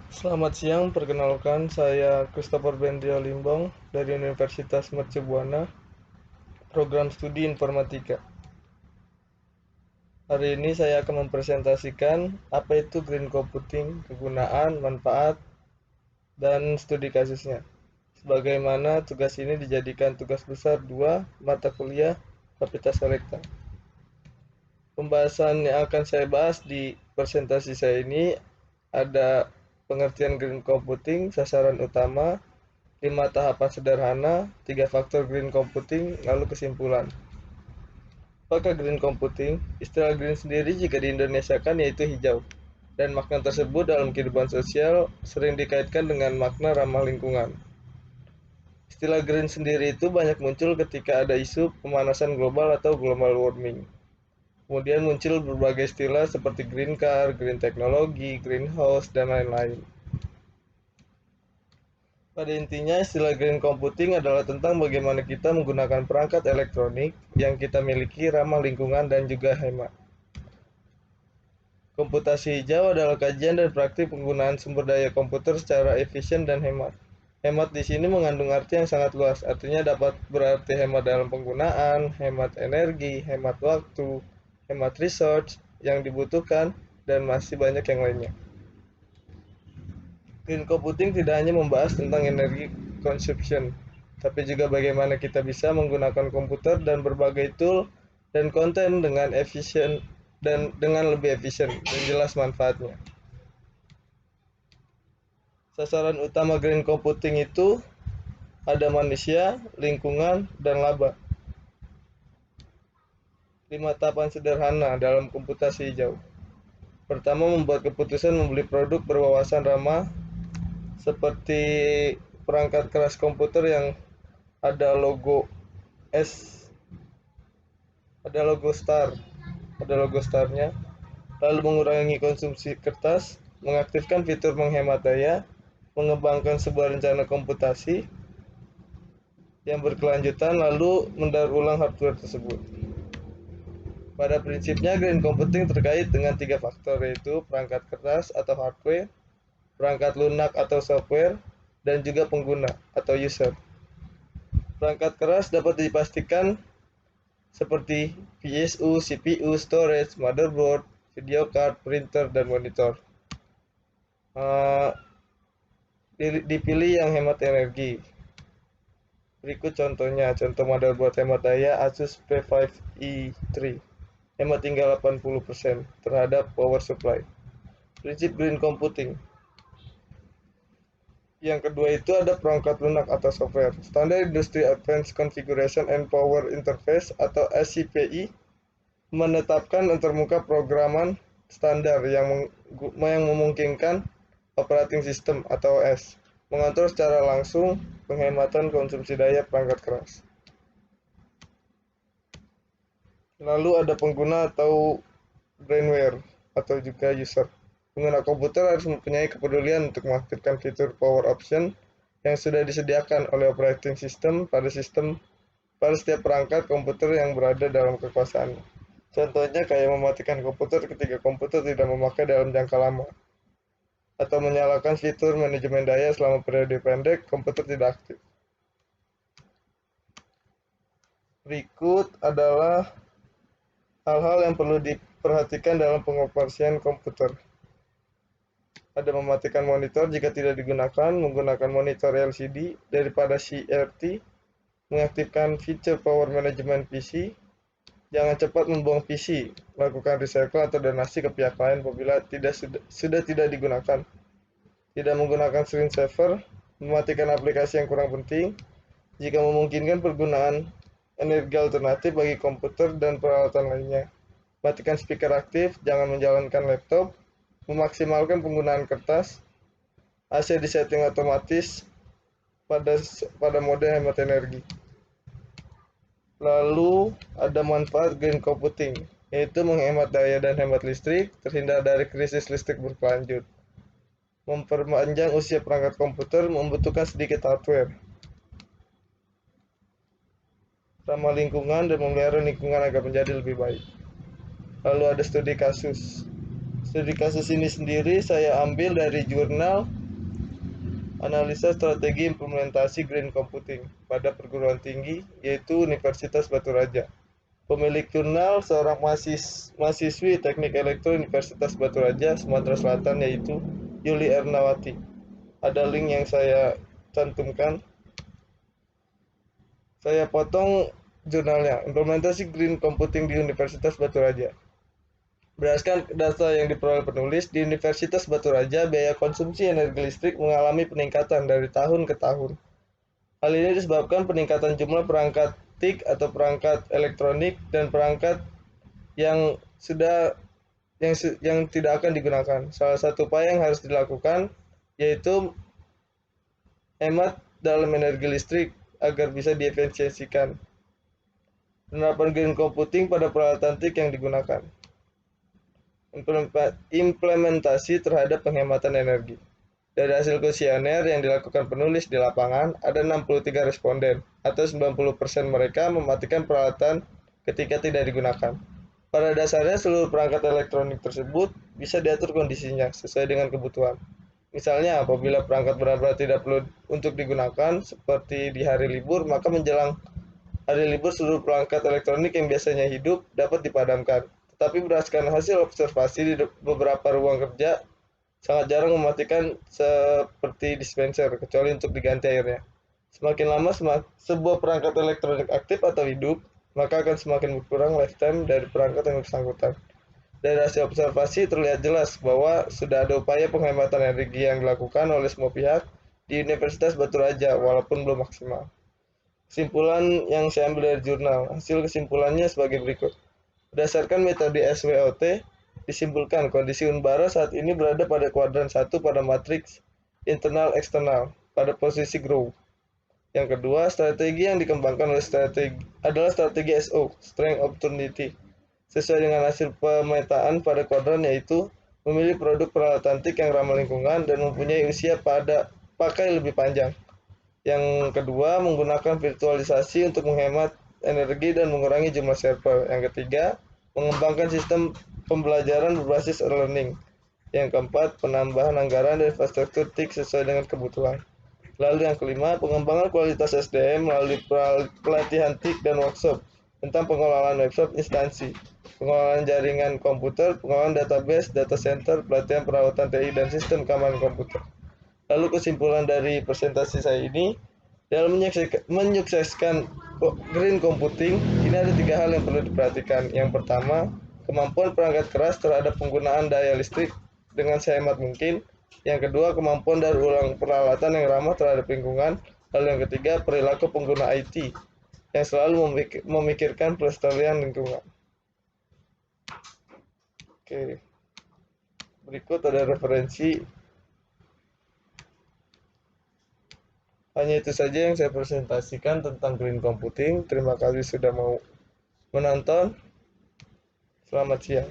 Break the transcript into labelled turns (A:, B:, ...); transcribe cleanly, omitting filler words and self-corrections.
A: Selamat siang, perkenalkan saya Christopher Bendrio Limbong dari Universitas Mercu Buana, program studi informatika. Hari ini saya akan mempresentasikan apa itu green computing, kegunaan, manfaat, dan studi kasusnya. Sebagaimana tugas ini dijadikan tugas besar 2 mata kuliah Fakultas Elektro. Pembahasan yang akan saya bahas di presentasi saya ini ada pengertian green computing, sasaran utama, 5 tahapan sederhana, 3 faktor green computing, lalu kesimpulan. Apakah green computing? Istilah green sendiri jika di Indonesia kan yaitu hijau. Dan makna tersebut dalam kehidupan sosial sering dikaitkan dengan makna ramah lingkungan. Istilah green sendiri itu banyak muncul ketika ada isu pemanasan global atau global warming. Kemudian muncul berbagai istilah seperti green car, green technology, greenhouse, dan lain-lain. Pada intinya, istilah green computing adalah tentang bagaimana kita menggunakan perangkat elektronik yang kita miliki ramah lingkungan dan juga hemat. Komputasi hijau adalah kajian dan praktik penggunaan sumber daya komputer secara efisien dan hemat. Hemat di sini mengandung arti yang sangat luas, artinya dapat berarti hemat dalam penggunaan, hemat energi, hemat waktu, hemat resource yang dibutuhkan, dan masih banyak yang lainnya. Green computing tidak hanya membahas tentang energi consumption, tapi juga bagaimana kita bisa menggunakan komputer dan berbagai tool dan konten dengan efisien dan dengan lebih efisien dan jelas manfaatnya. Sasaran utama green computing itu ada manusia, lingkungan, dan laba. 5 tahapan sederhana dalam komputasi hijau. Pertama, membuat keputusan membeli produk berwawasan ramah seperti perangkat keras komputer yang ada logo S, ada logo star, ada logo starnya, lalu mengurangi konsumsi kertas, mengaktifkan fitur menghemat daya, mengembangkan sebuah rencana komputasi yang berkelanjutan, lalu mendaur ulang hardware tersebut. Pada prinsipnya, green computing terkait dengan 3 faktor, yaitu perangkat keras atau hardware, perangkat lunak atau software, dan juga pengguna atau user. Perangkat keras dapat dipastikan seperti PSU, CPU, storage, motherboard, video card, printer, dan monitor. Dipilih yang hemat energi. Berikut contohnya, contoh motherboard hemat daya Asus P5i3, hemat hingga 80% terhadap power supply. Prinsip green computing. Yang kedua itu ada perangkat lunak atau software. Standar Industry Advanced Configuration and Power Interface atau SCPI menetapkan antarmuka programan standar yang memungkinkan operating system atau OS mengatur secara langsung penghematan konsumsi daya perangkat keras. Lalu ada pengguna atau brainware atau juga user. Pengguna komputer harus mempunyai kepedulian untuk mengaktifkan fitur power option yang sudah disediakan oleh operating system pada setiap perangkat komputer yang berada dalam kekuasaannya. Contohnya kayak mematikan komputer ketika komputer tidak memakai dalam jangka lama, atau menyalakan fitur manajemen daya selama periode pendek komputer tidak aktif. Berikut adalah hal-hal yang perlu diperhatikan dalam pengoperasian komputer. Ada mematikan monitor jika tidak digunakan, menggunakan monitor LCD daripada CRT, mengaktifkan fitur power management PC, jangan cepat membuang PC, lakukan recycle atau donasi ke pihak lain apabila sudah tidak digunakan, tidak menggunakan screensaver, mematikan aplikasi yang kurang penting, jika memungkinkan penggunaan energi alternatif bagi komputer dan peralatan lainnya. Matikan speaker aktif, jangan menjalankan laptop, memaksimalkan penggunaan kertas, AC disetting otomatis pada mode hemat energi. Lalu ada manfaat green computing, yaitu menghemat daya dan hemat listrik, terhindar dari krisis listrik berkelanjut. Memperpanjang usia perangkat komputer membutuhkan sedikit hardware. Ramah lingkungan dan memelihara lingkungan agar menjadi lebih baik. Lalu ada studi kasus. Studi kasus ini sendiri saya ambil dari jurnal Analisa strategi implementasi green computing pada perguruan tinggi, yaitu Universitas Batu Raja. Pemilik jurnal seorang mahasiswi Teknik Elektro Universitas Batu Raja, Sumatera Selatan, yaitu Yuli Ernawati. Ada link yang saya cantumkan. Saya potong jurnalnya, Implementasi Green Computing di Universitas Batu Raja. Berdasarkan data yang diperoleh penulis, di Universitas Batu Raja, biaya konsumsi energi listrik mengalami peningkatan dari tahun ke tahun. Hal ini disebabkan peningkatan jumlah perangkat TIC atau perangkat elektronik dan perangkat yang tidak akan digunakan. Salah satu upaya yang harus dilakukan yaitu hemat dalam energi listrik agar bisa diefisiensikan. Penerapan green computing pada peralatan TIC yang digunakan. Implementasi terhadap penghematan energi. Dari hasil kuesioner yang dilakukan penulis di lapangan, ada 63 responden, atau 90% mereka mematikan peralatan ketika tidak digunakan. Pada dasarnya, seluruh perangkat elektronik tersebut bisa diatur kondisinya sesuai dengan kebutuhan. Misalnya, apabila perangkat benar-benar tidak perlu untuk digunakan, seperti di hari libur, maka menjelang hari libur seluruh perangkat elektronik yang biasanya hidup dapat dipadamkan. Tetapi berdasarkan hasil observasi di beberapa ruang kerja, sangat jarang mematikan seperti dispenser, kecuali untuk diganti airnya. Semakin lama sebuah perangkat elektronik aktif atau hidup, maka akan semakin berkurang lifetime dari perangkat yang bersangkutan. Dari hasil observasi terlihat jelas bahwa sudah ada upaya penghematan energi yang dilakukan oleh semua pihak di Universitas Batu Raja, walaupun belum maksimal. Kesimpulan yang saya ambil dari jurnal, hasil kesimpulannya sebagai berikut. Berdasarkan metode SWOT, disimpulkan kondisi Unbara saat ini berada pada kuadran 1 pada matriks internal-eksternal pada posisi grow. Yang kedua, strategi yang dikembangkan adalah strategi SO, Strength Opportunity, sesuai dengan hasil pemetaan pada kuadran, yaitu memilih produk peralatan TIC yang ramah lingkungan dan mempunyai usia pakai lebih panjang. Yang kedua, menggunakan virtualisasi untuk menghemat energi dan mengurangi jumlah server. Yang ketiga, mengembangkan sistem pembelajaran berbasis e-learning. Yang keempat, penambahan anggaran dan infrastruktur TIC sesuai dengan kebutuhan. Lalu yang kelima, pengembangan kualitas SDM melalui pelatihan TIC dan workshop tentang pengelolaan website instansi, pengelolaan jaringan komputer, pengelolaan database, data center, pelatihan perawatan TI dan sistem keamanan komputer. Lalu kesimpulan dari presentasi saya ini, dalam menyukseskan green computing, ini ada 3 hal yang perlu diperhatikan. Yang pertama, kemampuan perangkat keras terhadap penggunaan daya listrik dengan sehemat mungkin. Yang kedua, kemampuan daur ulang peralatan yang ramah terhadap lingkungan. Lalu yang ketiga, perilaku pengguna IT yang selalu memikirkan pelestarian lingkungan. Oke. Berikut ada referensi. Hanya itu saja yang saya presentasikan tentang green computing. Terima kasih sudah mau menonton. Selamat siang.